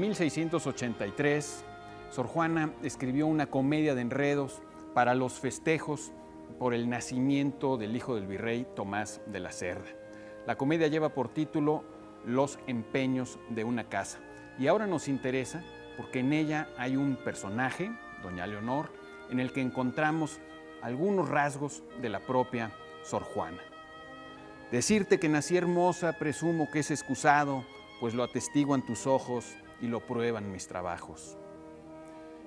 1683, Sor Juana escribió una comedia de enredos para los festejos por el nacimiento del hijo del virrey Tomás de la Cerda. La comedia lleva por título Los empeños de una casa. Y ahora nos interesa porque en ella hay un personaje, doña Leonor, en el que encontramos algunos rasgos de la propia Sor Juana. Decirte que nací hermosa, presumo que es excusado, pues lo atestiguan tus ojos y lo prueban mis trabajos.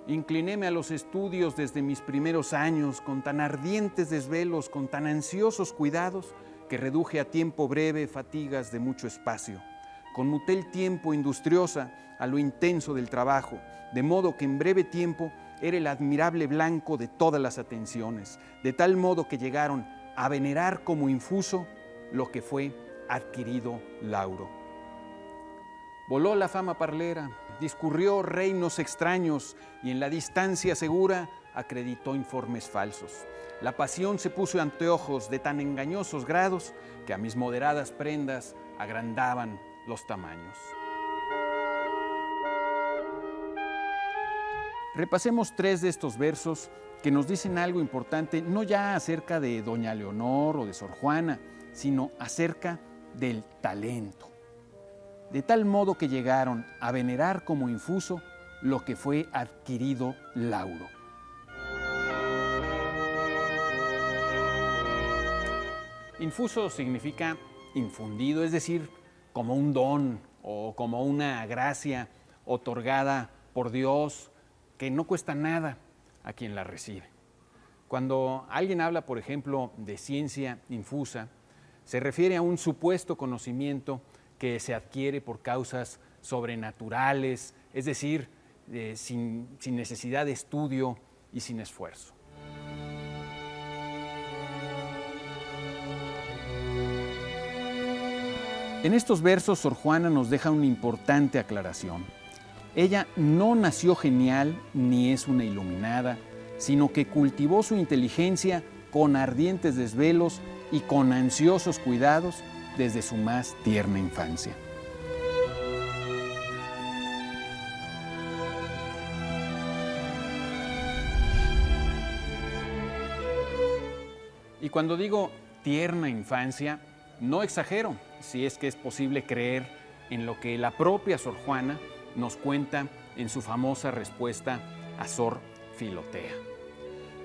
Inclinéme a los estudios desde mis primeros años, con tan ardientes desvelos, con tan ansiosos cuidados, que reduje a tiempo breve fatigas de mucho espacio. Conmuté el tiempo industriosa a lo intenso del trabajo, de modo que en breve tiempo era el admirable blanco de todas las atenciones, de tal modo que llegaron a venerar como infuso lo que fue adquirido lauro. Voló la fama parlera, discurrió reinos extraños y en la distancia segura acreditó informes falsos. La pasión se puso anteojos de tan engañosos grados que a mis moderadas prendas agrandaban los tamaños. Repasemos 3 de estos versos que nos dicen algo importante, no ya acerca de doña Leonor o de Sor Juana, sino acerca del talento. De tal modo que llegaron a venerar como infuso lo que fue adquirido lauro. Infuso significa infundido, es decir, como un don o como una gracia otorgada por Dios que no cuesta nada a quien la recibe. Cuando alguien habla, por ejemplo, de ciencia infusa, se refiere a un supuesto conocimiento que se adquiere por causas sobrenaturales, es decir, sin necesidad de estudio y sin esfuerzo. En estos versos, Sor Juana nos deja una importante aclaración. Ella no nació genial ni es una iluminada, sino que cultivó su inteligencia con ardientes desvelos y con ansiosos cuidados desde su más tierna infancia. Y cuando digo tierna infancia, no exagero, si es que es posible creer en lo que la propia Sor Juana nos cuenta en su famosa respuesta a Sor Filotea.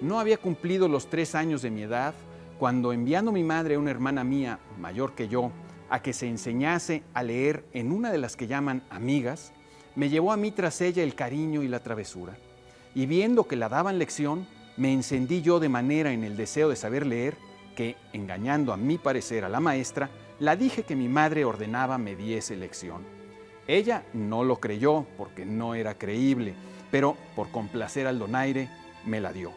No había cumplido los 3 años de mi edad cuando, enviando mi madre a una hermana mía, mayor que yo, a que se enseñase a leer en una de las que llaman amigas, me llevó a mí tras ella el cariño y la travesura. Y viendo que la daban lección, me encendí yo de manera en el deseo de saber leer, que, engañando a mi parecer a la maestra, la dije que mi madre ordenaba me diese lección. Ella no lo creyó porque no era creíble, pero por complacer al donaire me la dio.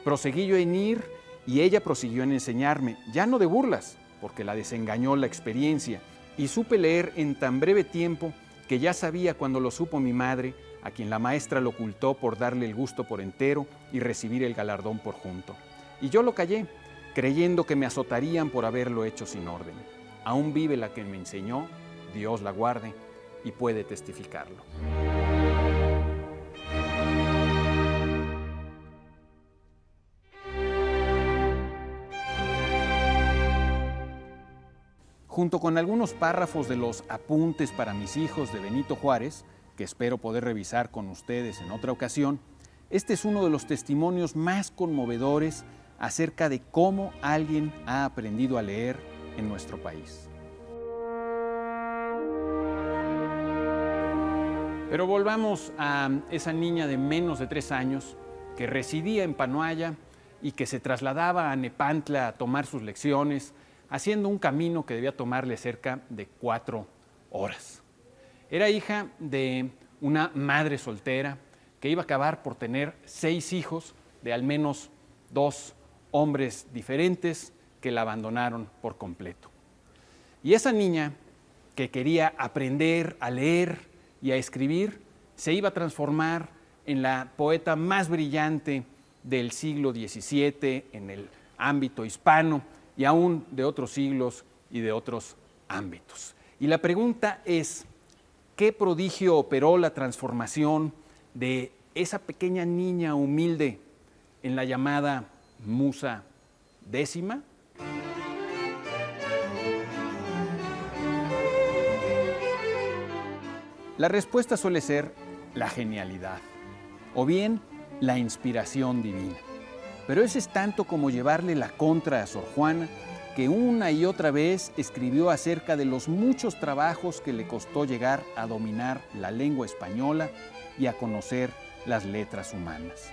Proseguí yo en ir y ella prosiguió en enseñarme, ya no de burlas, porque la desengañó la experiencia, y supe leer en tan breve tiempo que ya sabía cuando lo supo mi madre, a quien la maestra lo ocultó por darle el gusto por entero y recibir el galardón por junto. Y yo lo callé, creyendo que me azotarían por haberlo hecho sin orden. Aún vive la que me enseñó, Dios la guarde, y puede testificarlo. Junto con algunos párrafos de los Apuntes para mis hijos de Benito Juárez, que espero poder revisar con ustedes en otra ocasión, este es uno de los testimonios más conmovedores acerca de cómo alguien ha aprendido a leer en nuestro país. Pero volvamos a esa niña de menos de 3 años que residía en Panoaya y que se trasladaba a Nepantla a tomar sus lecciones, haciendo un camino que debía tomarle cerca de 4 horas. Era hija de una madre soltera que iba a acabar por tener 6 hijos de al menos 2 hombres diferentes que la abandonaron por completo. Y esa niña que quería aprender a leer y a escribir se iba a transformar en la poeta más brillante del siglo XVII en el ámbito hispano y aún de otros siglos y de otros ámbitos. Y la pregunta es, qué prodigio operó la transformación de esa pequeña niña humilde en la llamada Musa Décima? La respuesta suele ser la genialidad, o bien la inspiración divina. Pero eso es tanto como llevarle la contra a Sor Juana, que una y otra vez escribió acerca de los muchos trabajos que le costó llegar a dominar la lengua española y a conocer las letras humanas.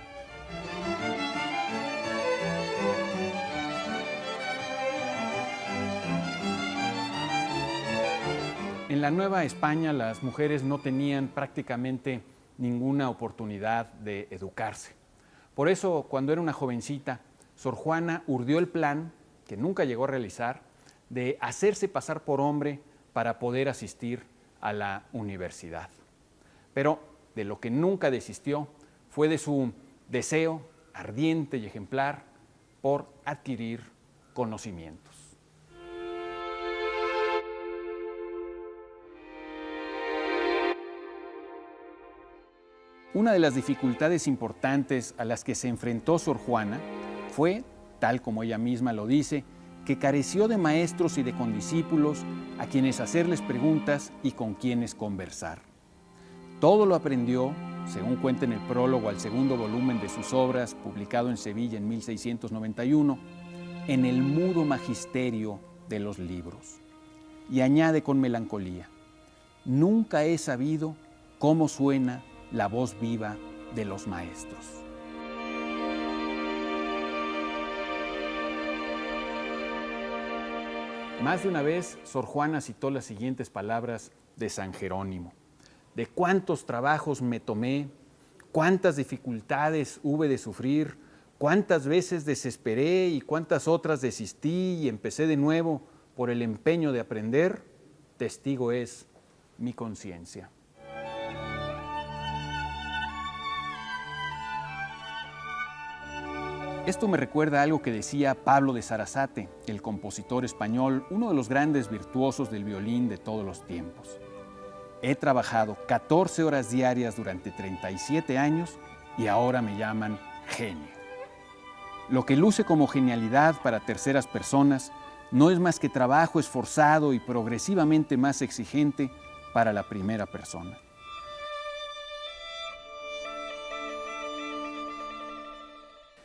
En la Nueva España las mujeres no tenían prácticamente ninguna oportunidad de educarse. Por eso, cuando era una jovencita, Sor Juana urdió el plan, que nunca llegó a realizar, de hacerse pasar por hombre para poder asistir a la universidad. Pero de lo que nunca desistió fue de su deseo ardiente y ejemplar por adquirir conocimientos. Una de las dificultades importantes a las que se enfrentó Sor Juana fue, tal como ella misma lo dice, que careció de maestros y de condiscípulos a quienes hacerles preguntas y con quienes conversar. Todo lo aprendió, según cuenta en el prólogo al segundo volumen de sus obras, publicado en Sevilla en 1691, en el mudo magisterio de los libros. Y añade con melancolía: nunca he sabido cómo suena la voz viva de los maestros. Más de una vez, Sor Juana citó las siguientes palabras de San Jerónimo: de cuántos trabajos me tomé, cuántas dificultades hube de sufrir, cuántas veces desesperé y cuántas otras desistí y empecé de nuevo por el empeño de aprender, testigo es mi conciencia. Esto me recuerda a algo que decía Pablo de Sarasate, el compositor español, uno de los grandes virtuosos del violín de todos los tiempos. He trabajado 14 horas diarias durante 37 años y ahora me llaman genio. Lo que luce como genialidad para terceras personas no es más que trabajo esforzado y progresivamente más exigente para la primera persona.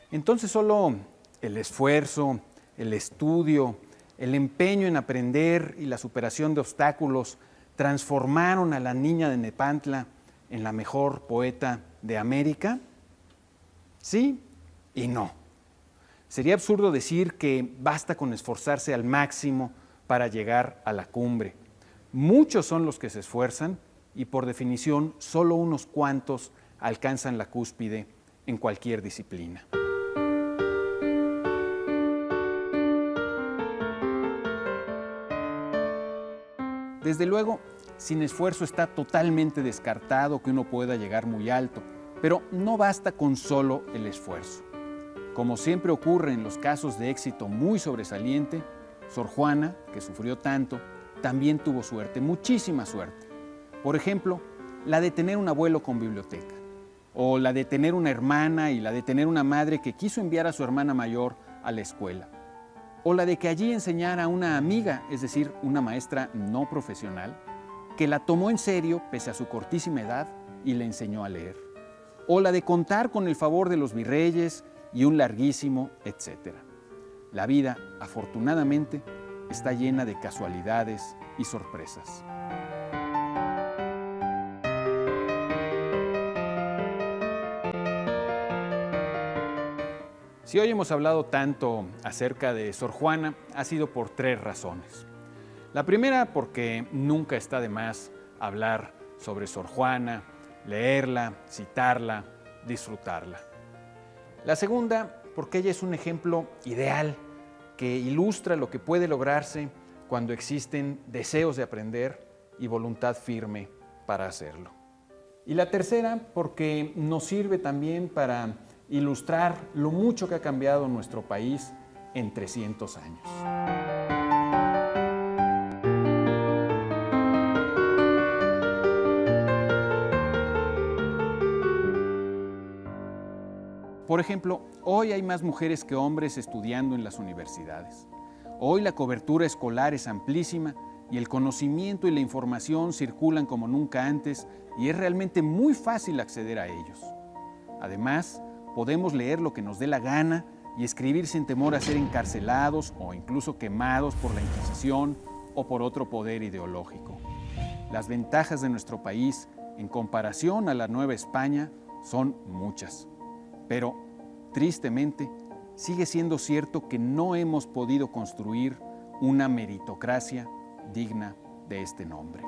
Entonces solo el esfuerzo, el estudio, el empeño en aprender y la superación de obstáculos transformaron a la niña de Nepantla en la mejor poeta de América. Sí y no. Sería absurdo decir que basta con esforzarse al máximo para llegar a la cumbre. Muchos son los que se esfuerzan y por definición solo unos cuantos alcanzan la cúspide en cualquier disciplina. Desde luego, sin esfuerzo está totalmente descartado que uno pueda llegar muy alto, pero no basta con solo el esfuerzo. Como siempre ocurre en los casos de éxito muy sobresaliente, Sor Juana, que sufrió tanto, también tuvo suerte, muchísima suerte. Por ejemplo, la de tener un abuelo con biblioteca, o la de tener una hermana y la de tener una madre que quiso enviar a su hermana mayor a la escuela, o la de que allí enseñara a una amiga, es decir, una maestra no profesional, que la tomó en serio pese a su cortísima edad y le enseñó a leer, o la de contar con el favor de los virreyes y un larguísimo etcétera. La vida, afortunadamente, está llena de casualidades y sorpresas. Si hoy hemos hablado tanto acerca de Sor Juana, ha sido por 3 razones. La primera, porque nunca está de más hablar sobre Sor Juana, leerla, citarla, disfrutarla. La segunda, porque ella es un ejemplo ideal que ilustra lo que puede lograrse cuando existen deseos de aprender y voluntad firme para hacerlo. Y la tercera, porque nos sirve también para ilustrar lo mucho que ha cambiado nuestro país en 300 años. Por ejemplo, hoy hay más mujeres que hombres estudiando en las universidades. Hoy la cobertura escolar es amplísima y el conocimiento y la información circulan como nunca antes y es realmente muy fácil acceder a ellos. Además, podemos leer lo que nos dé la gana y escribir sin temor a ser encarcelados o incluso quemados por la Inquisición o por otro poder ideológico. Las ventajas de nuestro país en comparación a la Nueva España son muchas, pero tristemente sigue siendo cierto que no hemos podido construir una meritocracia digna de este nombre.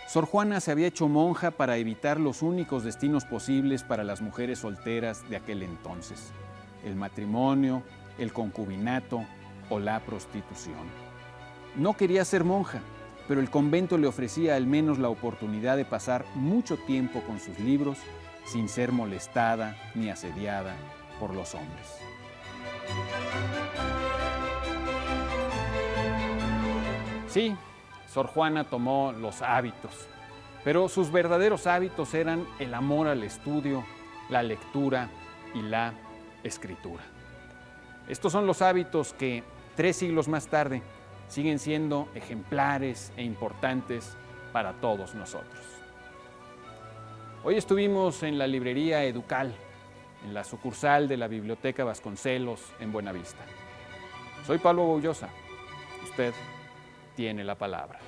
Sor Juana se había hecho monja para evitar los únicos destinos posibles para las mujeres solteras de aquel entonces: el matrimonio, el concubinato o la prostitución. No quería ser monja, pero el convento le ofrecía al menos la oportunidad de pasar mucho tiempo con sus libros sin ser molestada ni asediada por los hombres. Sí, Sor Juana tomó los hábitos, pero sus verdaderos hábitos eran el amor al estudio, la lectura y la escritura. Estos son los hábitos que 3 siglos más tarde siguen siendo ejemplares e importantes para todos nosotros. Hoy estuvimos en la librería Educal, en la sucursal de la Biblioteca Vasconcelos en Buenavista. Soy Pablo Boullosa. Usted tiene la palabra.